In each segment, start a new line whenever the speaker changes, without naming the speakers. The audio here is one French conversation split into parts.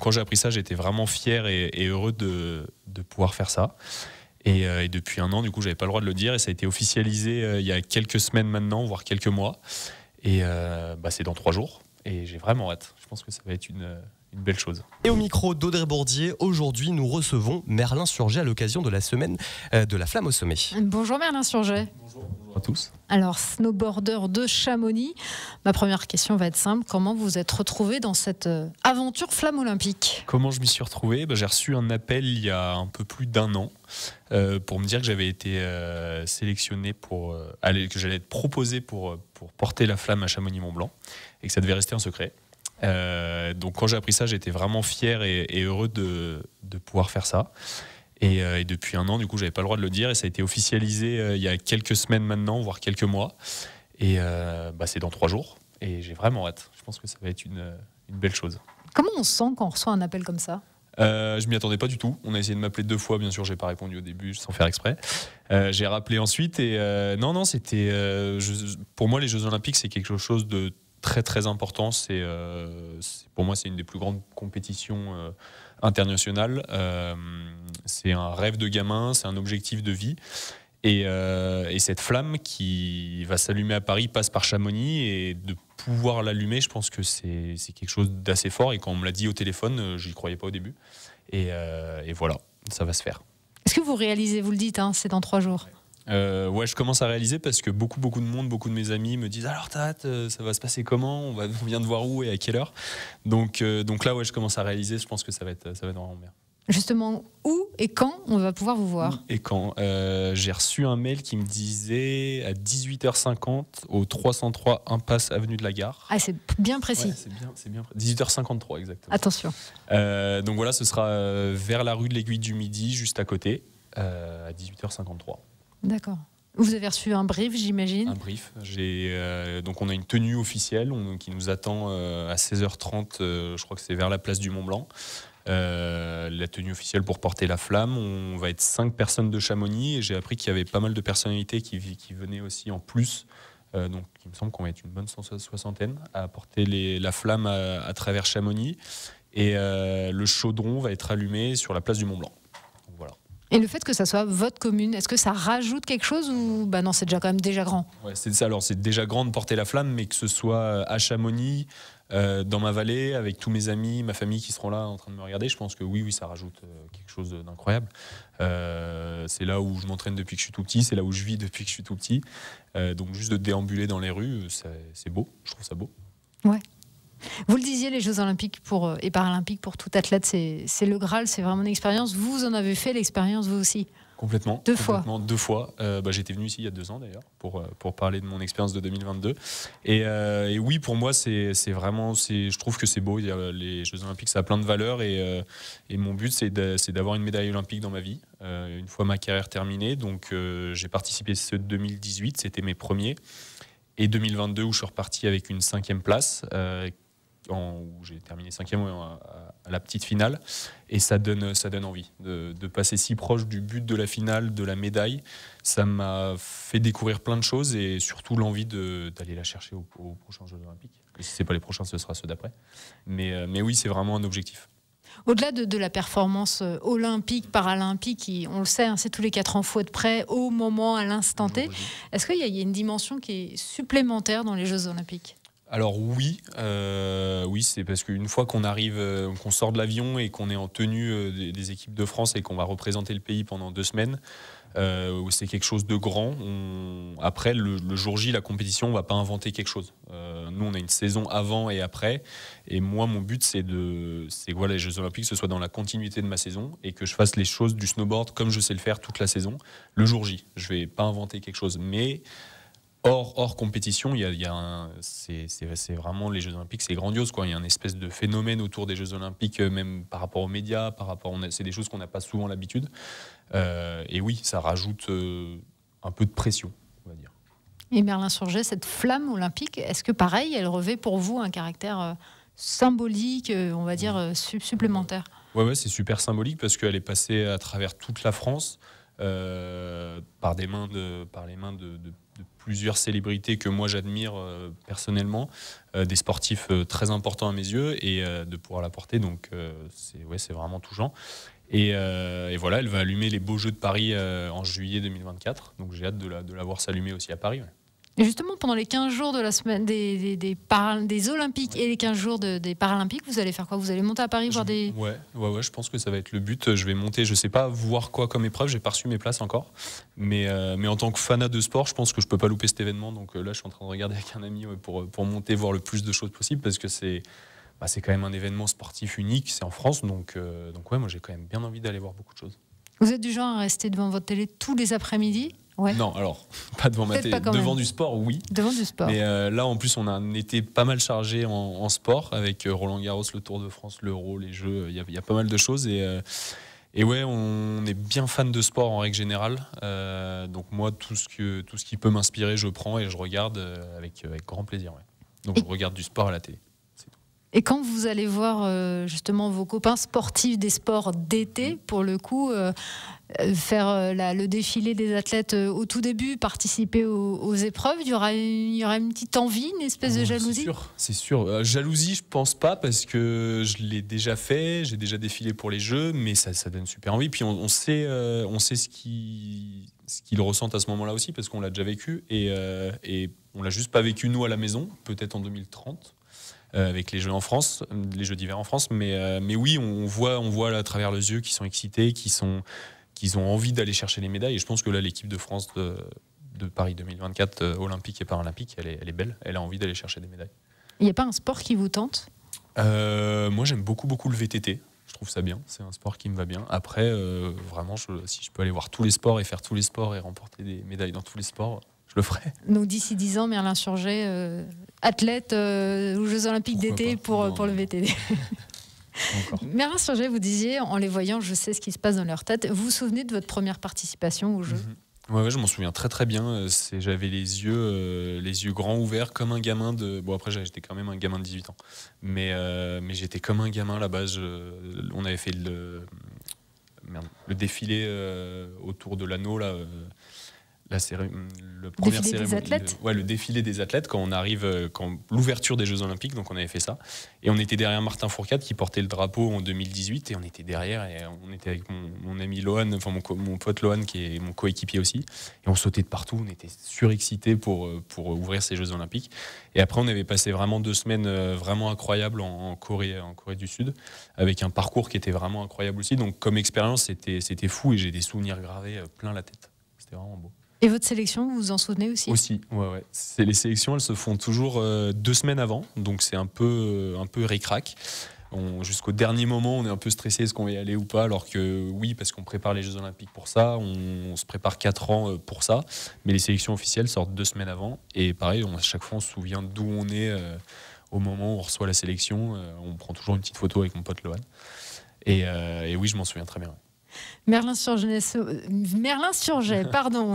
quand j'ai appris ça, j'étais vraiment fier et heureux de pouvoir faire ça. Et depuis un an, du coup, j'avais pas le droit de le dire et ça a été officialisé il y a quelques semaines maintenant, voire quelques mois. Et c'est dans 3 jours et j'ai vraiment hâte. Je pense que ça va être une belle chose.
Et au micro d'Audrey Bourdier, aujourd'hui, nous recevons Merlin Surget à l'occasion de la semaine de la Flamme au sommet.
Bonjour Merlin Surget.
Bonjour à tous.
Alors, snowboarder de Chamonix, ma première question va être simple. Comment vous êtes retrouvé dans cette aventure flamme olympique ?
Comment je m'y suis retrouvé ? J'ai reçu un appel il y a un peu plus d'1 an pour me dire que j'avais été sélectionné que j'allais être proposé pour porter la flamme à Chamonix-Mont-Blanc et que ça devait rester un secret. Donc quand j'ai appris ça, j'étais vraiment fier et heureux de pouvoir faire ça. Et depuis 1 an, du coup, j'avais pas le droit de le dire et ça a été officialisé il y a quelques semaines maintenant, voire quelques mois. Et c'est dans 3 jours et j'ai vraiment hâte. Je pense que ça va être une belle chose.
Comment on se sent quand on reçoit un appel comme ça ?
Je m'y attendais pas du tout. On a essayé de m'appeler 2 fois, bien sûr, j'ai pas répondu au début sans faire exprès. J'ai rappelé ensuite et non, c'était pour moi les Jeux Olympiques, c'est quelque chose de très très important. Pour moi, c'est une des plus grandes compétitions internationales. C'est un rêve de gamin, c'est un objectif de vie. Et cette flamme qui va s'allumer à Paris passe par Chamonix et de pouvoir l'allumer, je pense que c'est quelque chose d'assez fort. Et quand on me l'a dit au téléphone, j'y croyais pas au début. Et voilà, ça va se faire.
Est-ce que vous réalisez, vous le dites, c'est dans 3 jours ?
Ouais, je commence à réaliser parce que beaucoup de monde, beaucoup de mes amis me disent alors Tat, ça va se passer comment, on vient de voir où et à quelle heure. Donc là, ouais, je commence à réaliser. Je pense que ça va être vraiment bien.
Justement, où et quand on va pouvoir vous voir ?
Et quand j'ai reçu un mail qui me disait à 18h50 au 303 impasse avenue de la Gare.
Ah, c'est bien précis.
Ouais, c'est bien. 18h53 exactement.
Attention.
Donc voilà, ce sera vers la rue de l'Aiguille du Midi, juste à côté, à 18h53.
D'accord. Vous avez reçu un brief, j'imagine ?
Un brief. Donc on a une tenue officielle qui nous attend à 16h30, je crois que c'est vers la place du Mont-Blanc. La tenue officielle pour porter la flamme. On va être 5 personnes de Chamonix et j'ai appris qu'il y avait pas mal de personnalités qui venaient aussi en plus. Donc il me semble qu'on va être une bonne soixantaine à porter la flamme à travers Chamonix. Et le chaudron va être allumé sur la place du Mont-Blanc. Donc, voilà.
Et le fait que ça soit votre commune, est-ce que ça rajoute quelque chose ou non, c'est quand même déjà grand ?
Ouais, c'est ça. Alors c'est déjà grand de porter la flamme, mais que ce soit à Chamonix, dans ma vallée, avec tous mes amis, ma famille qui seront là en train de me regarder, je pense que oui, ça rajoute quelque chose d'incroyable. C'est là où je m'entraîne depuis que je suis tout petit, c'est là où je vis depuis que je suis tout petit. Donc juste de déambuler dans les rues, c'est beau. Je trouve ça beau.
Ouais. Vous le disiez, les Jeux Olympiques et Paralympiques pour tout athlète, c'est le Graal, c'est vraiment une expérience. Vous en avez fait l'expérience, vous aussi ?
Complètement.
2 fois.
2 fois. J'étais venu ici il y a 2 ans d'ailleurs pour parler de mon expérience de 2022. Et oui, pour moi, c'est vraiment, je trouve que c'est beau. Les Jeux Olympiques, ça a plein de valeurs et mon but, c'est d'avoir une médaille olympique dans ma vie. Une fois ma carrière terminée, donc j'ai participé ce 2018, c'était mes premiers, et 2022 où je suis reparti avec une 5e place. Où j'ai terminé 5e à la petite finale, et ça donne envie de passer si proche du but de la finale, de la médaille. Ça m'a fait découvrir plein de choses et surtout l'envie d'aller la chercher aux prochains Jeux Olympiques. Et si c'est pas les prochains, ce sera ceux d'après. Mais oui, c'est vraiment un objectif.
Au-delà de la performance olympique, paralympique, on le sait, c'est tous les 4 ans, faut être prêt au moment, à l'instant T. Est-ce qu'il y a une dimension qui est supplémentaire dans les Jeux Olympiques ?
Alors oui, c'est parce qu'une fois qu'on arrive, qu'on sort de l'avion et qu'on est en tenue des équipes de France et qu'on va représenter le pays pendant 2 semaines, c'est quelque chose de grand. Après, le jour J, la compétition, on va pas inventer quelque chose. Nous, on a une saison avant et après. Et moi, mon but, c'est que les Jeux Olympiques, ce soit dans la continuité de ma saison et que je fasse les choses du snowboard comme je sais le faire toute la saison. Le jour J, je vais pas inventer quelque chose. Mais hors compétition, c'est vraiment les Jeux Olympiques, c'est grandiose, quoi. Il y a une espèce de phénomène autour des Jeux Olympiques, même par rapport aux médias, c'est des choses qu'on n'a pas souvent l'habitude. Et oui, ça rajoute un peu de pression, on va dire.
Et Merlin Surget, cette flamme olympique, est-ce que pareil, elle revêt pour vous un caractère symbolique, on va dire supplémentaire ?
Ouais, c'est super symbolique parce qu'elle est passée à travers toute la France. Par les mains de plusieurs célébrités que moi j'admire personnellement, des sportifs très importants à mes yeux, et de pouvoir la porter, donc c'est vraiment touchant. Et voilà, elle va allumer les Beaux Jeux de Paris en juillet 2024, donc j'ai hâte de la voir s'allumer aussi à Paris. Ouais.
Et justement, pendant les 15 jours de la semaine des Olympiques et les 15 jours des Paralympiques, vous allez faire quoi? Vous allez monter à Paris voir des...
Ouais, je pense que ça va être le but. Je vais monter, je sais pas voir quoi comme épreuve, j'ai pas reçu mes places encore. Mais en tant que fanat de sport, je pense que je peux pas louper cet événement. Donc là, je suis en train de regarder avec un ami pour monter, voir le plus de choses possible, parce que c'est quand même un événement sportif unique, c'est en France. Donc ouais, moi j'ai quand même bien envie d'aller voir beaucoup de choses.
Vous êtes du genre à rester devant votre télé tous les après-midi? Ouais.
Non, alors, pas devant ma télé. Devant du sport, oui.
Devant du sport.
Mais là, en plus, on a un été pas mal chargé en sport, avec Roland Garros, le Tour de France, l'Euro, les Jeux. Il y a pas mal de choses. Et ouais, on est bien fan de sport en règle générale. Donc moi, tout ce qui peut m'inspirer, je prends et je regarde avec grand plaisir. Ouais. Donc je regarde du sport à la télé.
Et quand vous allez voir justement vos copains sportifs des sports d'été, pour le coup, faire le défilé des athlètes au tout début, participer aux épreuves, il y aura une petite envie, une espèce de jalousie?
C'est sûr. Jalousie, je pense pas, parce que je l'ai déjà fait, j'ai déjà défilé pour les Jeux, mais ça donne super envie. Puis on sait ce qu'ils ressentent à ce moment-là aussi, parce qu'on l'a déjà vécu, et on l'a juste pas vécu nous à la maison, peut-être en 2030. Avec les Jeux en France, les Jeux d'hiver en France, mais oui, on voit à travers les yeux qu'ils sont excités, qu'ils ont envie d'aller chercher les médailles. Et je pense que là, l'équipe de France de Paris 2024, olympique et paralympique, elle est belle. Elle a envie d'aller chercher des médailles.
Il n'y a pas un sport qui vous tente?
Moi, j'aime beaucoup le VTT. Je trouve ça bien. C'est un sport qui me va bien. Après, vraiment, si je peux aller voir tous les sports et faire tous les sports et remporter des médailles dans tous les sports, je le ferai.
Donc d'ici 10 ans, Merlin Surget, athlète aux Jeux Olympiques d'été pour le VTT. Merlin Surget, vous disiez, en les voyant, je sais ce qui se passe dans leur tête. Vous vous souvenez de votre première participation aux Jeux?
Ouais, je m'en souviens très bien. J'avais les yeux grands ouverts comme un gamin de... Bon, après, j'étais quand même un gamin de 18 ans. Mais j'étais comme un gamin là-bas. On avait fait le défilé autour de l'anneau, là... le défilé des athlètes quand on arrive, l'ouverture des Jeux Olympiques, donc on avait fait ça, et on était derrière Martin Fourcade qui portait le drapeau en 2018, et on était derrière, et on était avec mon ami Lohan, enfin mon pote Lohan qui est mon coéquipier aussi, et on sautait de partout, on était surexcités pour ouvrir ces Jeux Olympiques. Et après on avait passé vraiment 2 semaines vraiment incroyables en Corée du Sud, avec un parcours qui était vraiment incroyable aussi, donc comme expérience c'était fou, et j'ai des souvenirs gravés plein la tête, c'était vraiment beau.
Et votre sélection, vous vous en souvenez aussi?
Aussi, ouais. Les sélections, elles se font toujours 2 semaines avant, donc c'est un peu ric-rac. Jusqu'au dernier moment, on est un peu stressé, est-ce qu'on va y aller ou pas, alors que oui, parce qu'on prépare les Jeux Olympiques pour ça, on se prépare 4 ans pour ça, mais les sélections officielles sortent 2 semaines avant, et pareil, à chaque fois, on se souvient d'où on est au moment où on reçoit la sélection. On prend toujours une petite photo avec mon pote Lohan, et oui, je m'en souviens très bien.
Merlin Surget,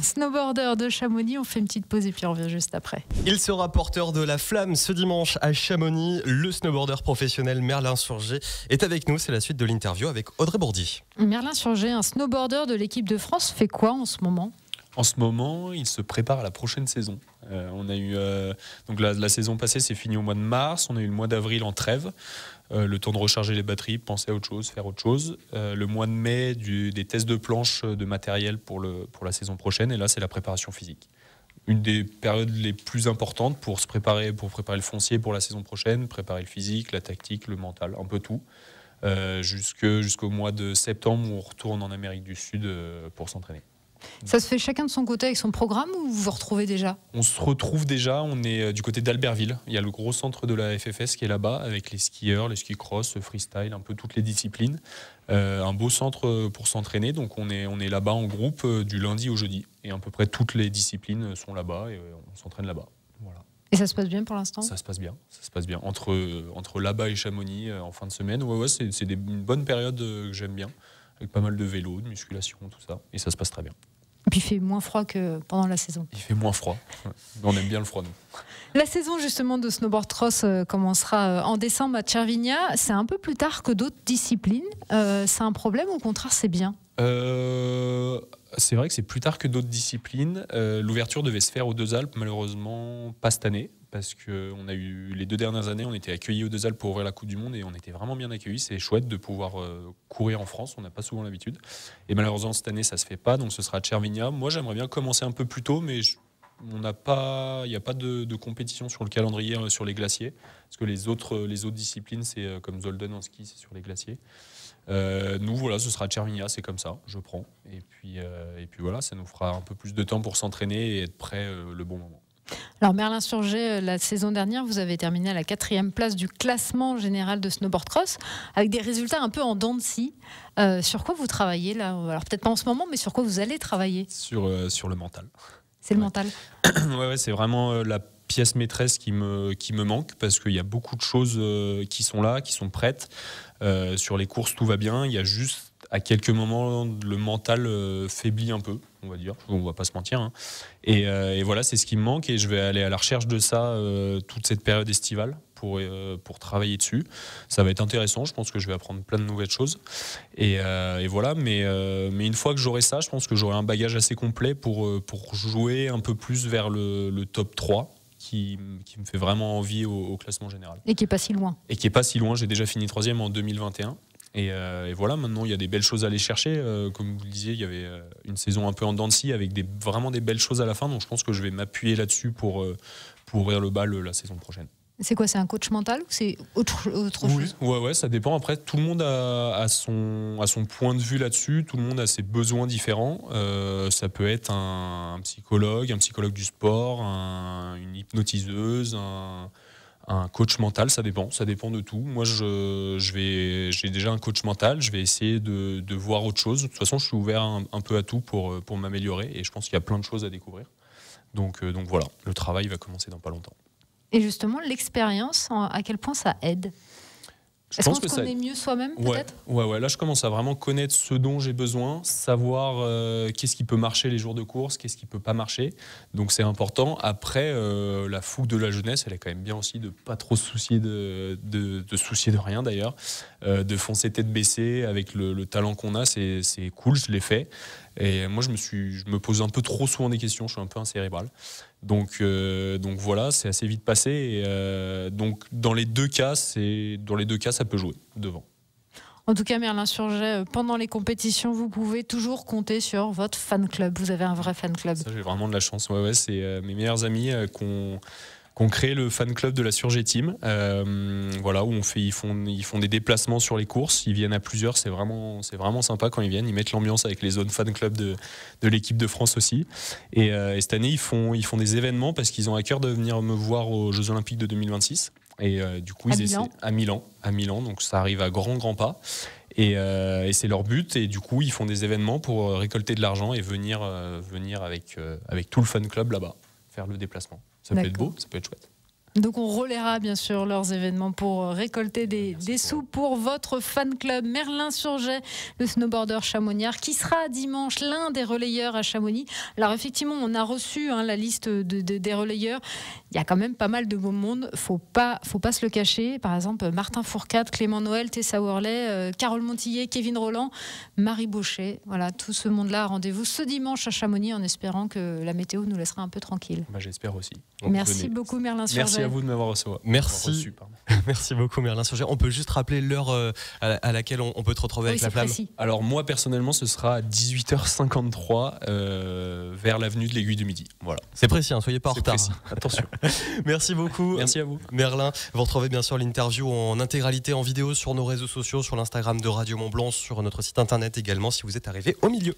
snowboarder de Chamonix. On fait une petite pause et puis on revient juste après.
Il sera porteur de la flamme ce dimanche à Chamonix. Le snowboarder professionnel Merlin Surget est avec nous. C'est la suite de l'interview avec Audrey Bourdi.
Merlin Surget, un snowboarder de l'équipe de France, fait quoi en ce moment?
En ce moment, il se prépare à la prochaine saison. On a eu donc la saison passée, c'est fini au mois de mars. On a eu le mois d'avril en trêve. Le temps de recharger les batteries, penser à autre chose, faire autre chose. Le mois de mai, des tests de planche de matériel pour la saison prochaine. Et là, c'est la préparation physique. Une des périodes les plus importantes pour préparer le foncier pour la saison prochaine, préparer le physique, la tactique, le mental, un peu tout. Jusqu'au mois de septembre, où on retourne en Amérique du Sud pour s'entraîner.
Ça se fait chacun de son côté avec son programme, ou vous vous retrouvez déjà? On
se retrouve déjà, on est du côté d'Albertville. Il y a le gros centre de la FFS qui est là-bas, avec les skieurs, les ski cross, freestyle, un peu toutes les disciplines. Un beau centre pour s'entraîner, donc on est là-bas en groupe du lundi au jeudi. Et à peu près toutes les disciplines sont là-bas et on s'entraîne là-bas. Voilà.
Et ça se passe bien pour l'instant?
Ça se passe bien. Entre là-bas et Chamonix en fin de semaine, c'est une bonne période que j'aime bien, avec pas mal de vélo, de musculation, tout ça. Et ça se passe très bien.
Et puis il fait moins froid que pendant la saison.
Il fait moins froid. On aime bien le froid, nous.
La saison justement de snowboard cross commencera en décembre à Cervinia. C'est un peu plus tard que d'autres disciplines. C'est un problème ou au contraire c'est bien?
C'est vrai que c'est plus tard que d'autres disciplines. L'ouverture devait se faire aux Deux Alpes, malheureusement pas cette année, parce que on a eu les 2 dernières années, on était accueillis aux Deux Alpes pour ouvrir la Coupe du Monde et on était vraiment bien accueillis. C'est chouette de pouvoir courir en France, on n'a pas souvent l'habitude. Et malheureusement cette année ça se fait pas, donc ce sera à Cervinia. Moi j'aimerais bien commencer un peu plus tôt, mais il n'y a pas de compétition sur le calendrier sur les glaciers, parce que les autres disciplines, c'est comme Zolden en ski, c'est sur les glaciers. Nous, voilà, ce sera Cervinia, c'est comme ça, je prends. Et puis voilà, ça nous fera un peu plus de temps pour s'entraîner et être prêt le bon moment.
Alors Merlin-sur-Ger, la saison dernière, vous avez terminé à la 4e place du classement général de snowboard cross, avec des résultats un peu en dents de scie. Sur quoi vous travaillez là? Alors peut-être pas en ce moment, mais sur quoi vous allez travailler?
Sur le mental.
C'est le mental.
Ouais, c'est vraiment la pièce maîtresse qui me manque, parce qu'il y a beaucoup de choses qui sont là, qui sont prêtes. Sur les courses, tout va bien. Il y a juste, à quelques moments, le mental faiblit un peu, on va dire. On va pas se mentir. Hein. Et voilà, c'est ce qui me manque. Et je vais aller à la recherche de ça toute cette période estivale pour travailler dessus. Ça va être intéressant. Je pense que je vais apprendre plein de nouvelles choses. Et voilà. Mais une fois que j'aurai ça, je pense que j'aurai un bagage assez complet pour jouer un peu plus vers le top 3. Qui me fait vraiment envie au classement général.
Et qui n'est pas si loin.
Et qui n'est pas si loin. J'ai déjà fini 3e en 2021. Et voilà, maintenant, il y a des belles choses à aller chercher. Comme vous le disiez, il y avait une saison un peu en dents de scie avec vraiment des belles choses à la fin. Donc, je pense que je vais m'appuyer là-dessus pour ouvrir le bal la saison prochaine.
C'est quoi? C'est un coach mental ou c'est autre chose?
Ouais, ça dépend. Après, tout le monde a son point de vue là-dessus. Tout le monde a ses besoins différents. Ça peut être un psychologue du sport, une hypnotiseuse, un coach mental. Ça dépend de tout. Moi, j'ai déjà un coach mental. Je vais essayer de voir autre chose. De toute façon, je suis ouvert un peu à tout pour m'améliorer. Et je pense qu'il y a plein de choses à découvrir. Donc voilà, le travail va commencer dans pas longtemps.
Et justement, l'expérience, à quel point ça aide? Est-ce qu'on se connaît mieux soi-même, peut-être?
Ouais, là je commence à vraiment connaître ce dont j'ai besoin, savoir qu'est-ce qui peut marcher les jours de course, qu'est-ce qui peut pas marcher. Donc c'est important. Après, la fougue de la jeunesse, elle est quand même bien aussi de pas trop se soucier de soucier de rien d'ailleurs, de foncer tête baissée avec le talent qu'on a, c'est cool, je l'ai fait. Et moi je me pose un peu trop souvent des questions, je suis un peu incérébral. Donc voilà, c'est assez vite passé. Et donc dans les deux cas, ça peut jouer devant.
En tout cas, Merlin-sur-Ger, pendant les compétitions, vous pouvez toujours compter sur votre fan club. Vous avez un vrai fan club.
Ça, j'ai vraiment de la chance. Ouais, c'est mes meilleurs amis qu'on crée le fan club de la Sur-Ger Team. Voilà, où ils font des déplacements sur les courses. Ils viennent à plusieurs. C'est vraiment sympa quand ils viennent. Ils mettent l'ambiance avec les zones fan club de l'équipe de France aussi. Et cette année, ils font des événements parce qu'ils ont à cœur de venir me voir aux Jeux Olympiques de 2026. Et du coup, ils essaient à Milan. Donc ça arrive à grands pas. Et c'est leur but. Et du coup, ils font des événements pour récolter de l'argent et venir avec tout le fan club là-bas, faire le déplacement. Ça peut être beau, ça peut être chouette.
Donc on relaiera bien sûr leurs événements pour récolter des sous pour votre fan club Merlin-sur-Ger, le snowboarder chamonniard qui sera dimanche l'un des relayeurs à Chamonix. Alors effectivement, on a reçu la liste des relayeurs. Il y a quand même pas mal de beau monde. Faut pas se le cacher. Par exemple, Martin Fourcade, Clément Noël, Tessa Worley, Carole Montillet, Kevin Rolland, Marie Bauchet. Voilà, tout ce monde-là, rendez-vous ce dimanche à Chamonix en espérant que la météo nous laissera un peu tranquille.
J'espère aussi.
Donc, merci beaucoup Merlin-sur-Ger.
Merci à vous de m'avoir reçu.
Merci beaucoup Merlin-sur-Ger. On peut juste rappeler l'heure à laquelle on peut te retrouver avec la flamme.
Précis.
Alors moi personnellement ce sera à 18h53 vers l'avenue de l'Aiguille du Midi. Voilà.
C'est précis, soyez pas en retard.
Précis. Attention.
Merci beaucoup.
Merci à vous.
Merlin, vous retrouvez bien sûr l'interview en intégralité en vidéo sur nos réseaux sociaux, sur l'Instagram de Radio Mont Blanc, sur notre site internet également si vous êtes arrivé au milieu.